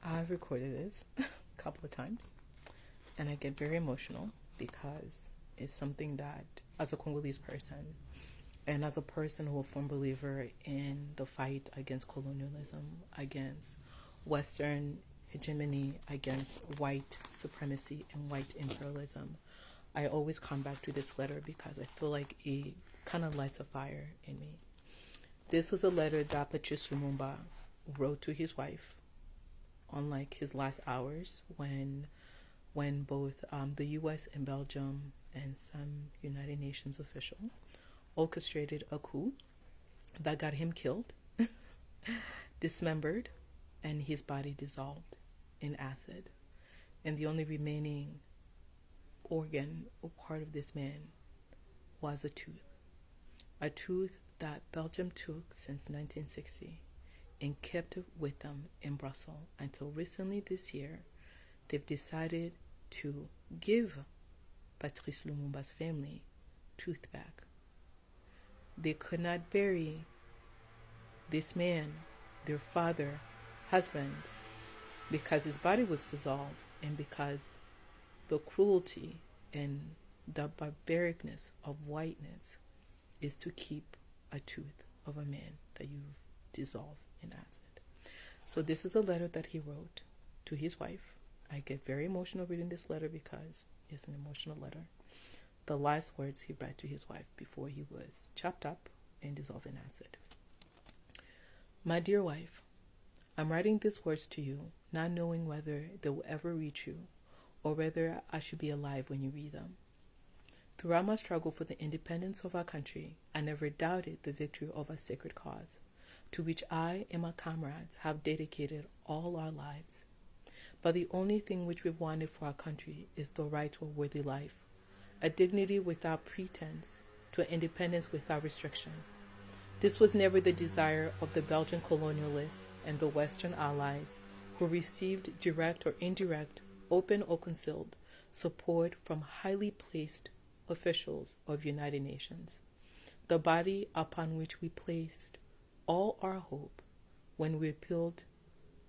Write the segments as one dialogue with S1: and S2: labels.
S1: I've recorded this a couple of times, and I get very emotional because it's something that, as a Congolese person, and as a person who is a firm believer in the fight against colonialism, against Western hegemony, against white supremacy and white imperialism, I always come back to this letter because I feel like it kind of lights a fire in me. This was a letter that Patrice Lumumba wrote to his wife on like his last hours when both the U.S. and Belgium and some United Nations official orchestrated a coup that got him killed, dismembered, and his body dissolved in acid. And the only remaining organ or part of this man was a tooth that Belgium took since 1960 and kept it with them in Brussels until recently this year. They've decided to give Patrice Lumumba's family tooth back. They could not bury this man, their father, husband, because his body was dissolved and because the cruelty and the barbaricness of whiteness is to keep a tooth of a man that you've dissolved in acid. So this is a letter that he wrote to his wife. I get very emotional reading this letter because it's an emotional letter. The last words he read to his wife before he was chopped up and dissolved in acid. My dear wife, I'm writing these words to you, not knowing whether they will ever reach you or whether I should be alive when you read them. Throughout my struggle for the independence of our country, I never doubted the victory of a sacred cause, to which I and my comrades have dedicated all our lives. But the only thing which we've wanted for our country is the right to a worthy life, a dignity without pretense, to an independence without restriction. This was never the desire of the Belgian colonialists and the Western allies who received direct or indirect, open or concealed, support from highly placed officials of United Nations, the body upon which we placed all our hope when we appealed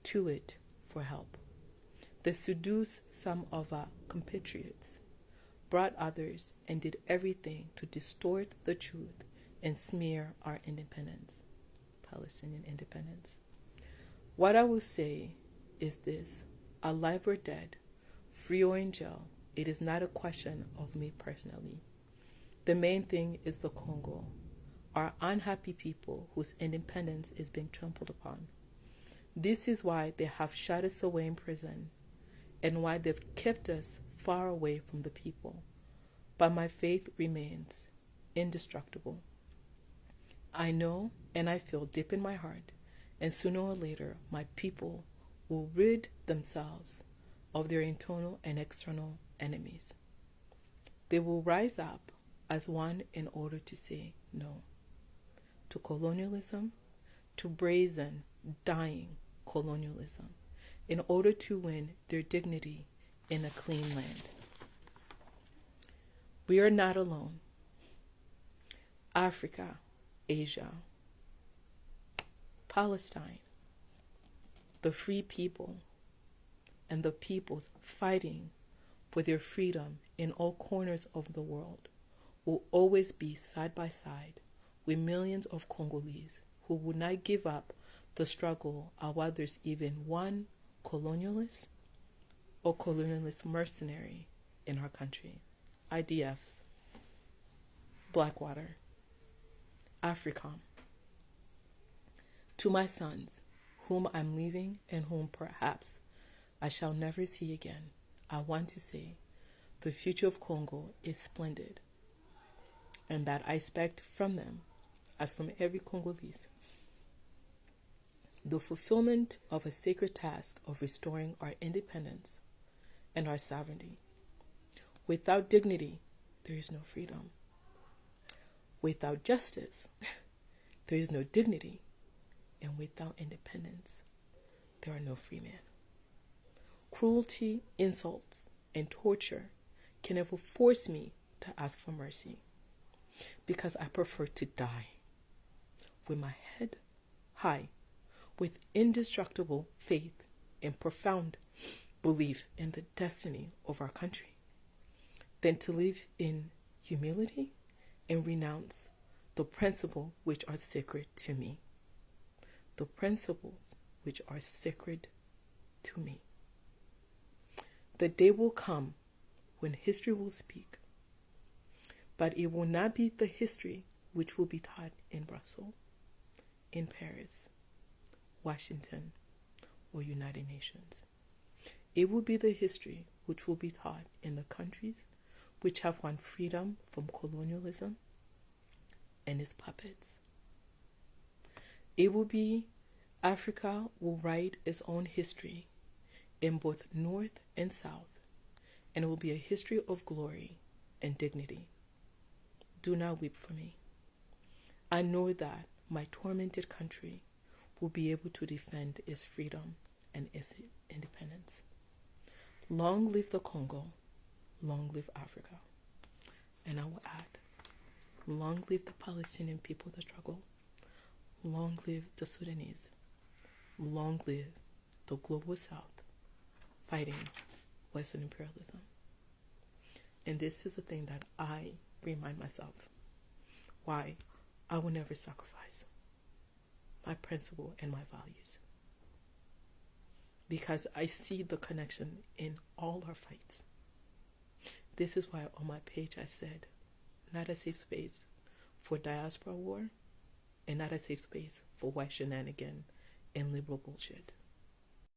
S1: to it for help. They seduced some of our compatriots, brought others, and did everything to distort the truth and smear our independence, Palestinian independence. What I will say is this: alive or dead, free or in jail, it is not a question of me personally. The main thing is the Congo, our unhappy people whose independence is being trampled upon. This is why they have shut us away in prison and why they've kept us far away from the people. But my faith remains indestructible. I know and I feel deep in my heart, and sooner or later my people will rid themselves of their internal and external enemies. They will rise up as one in order to say no to colonialism, to brazen, dying colonialism, in order to win their dignity in a clean land. We are not alone. Africa, Asia, Palestine, the free people, and the peoples fighting for their freedom in all corners of the world will always be side by side with millions of Congolese who would not give up the struggle while there's even one colonialist or colonialist mercenary in our country. IDFs, Blackwater, AFRICOM. To my sons, whom I'm leaving and whom perhaps I shall never see again, I want to say the future of Congo is splendid, and that I expect from them, as from every Congolese, the fulfillment of a sacred task of restoring our independence and our sovereignty. Without dignity, there is no freedom. Without justice, there is no dignity. And without independence, there are no free men. Cruelty, insults, and torture can never force me to ask for mercy, because I prefer to die with my head high, with indestructible faith and profound belief in the destiny of our country than to live in humility and renounce the principles which are sacred to me. The principles which are sacred to me. The day will come when history will speak, but it will not be the history which will be taught in Brussels, in Paris, Washington, or United Nations. It will be the history which will be taught in the countries which have won freedom from colonialism and its puppets. It will be Africa will write its own history in both North and South, and it will be a history of glory and dignity. Do not weep for me. I know that my tormented country will be able to defend its freedom and its independence. Long live the Congo, long live Africa. And I will add, long live the Palestinian people that struggle, long live the Sudanese, long live the global South fighting Western imperialism. And this is the thing that I remind myself, why I will never sacrifice my principle and my values. Because I see the connection in all our fights. This is why on my page I said, not a safe space for diaspora war and not a safe space for white shenanigan and liberal bullshit.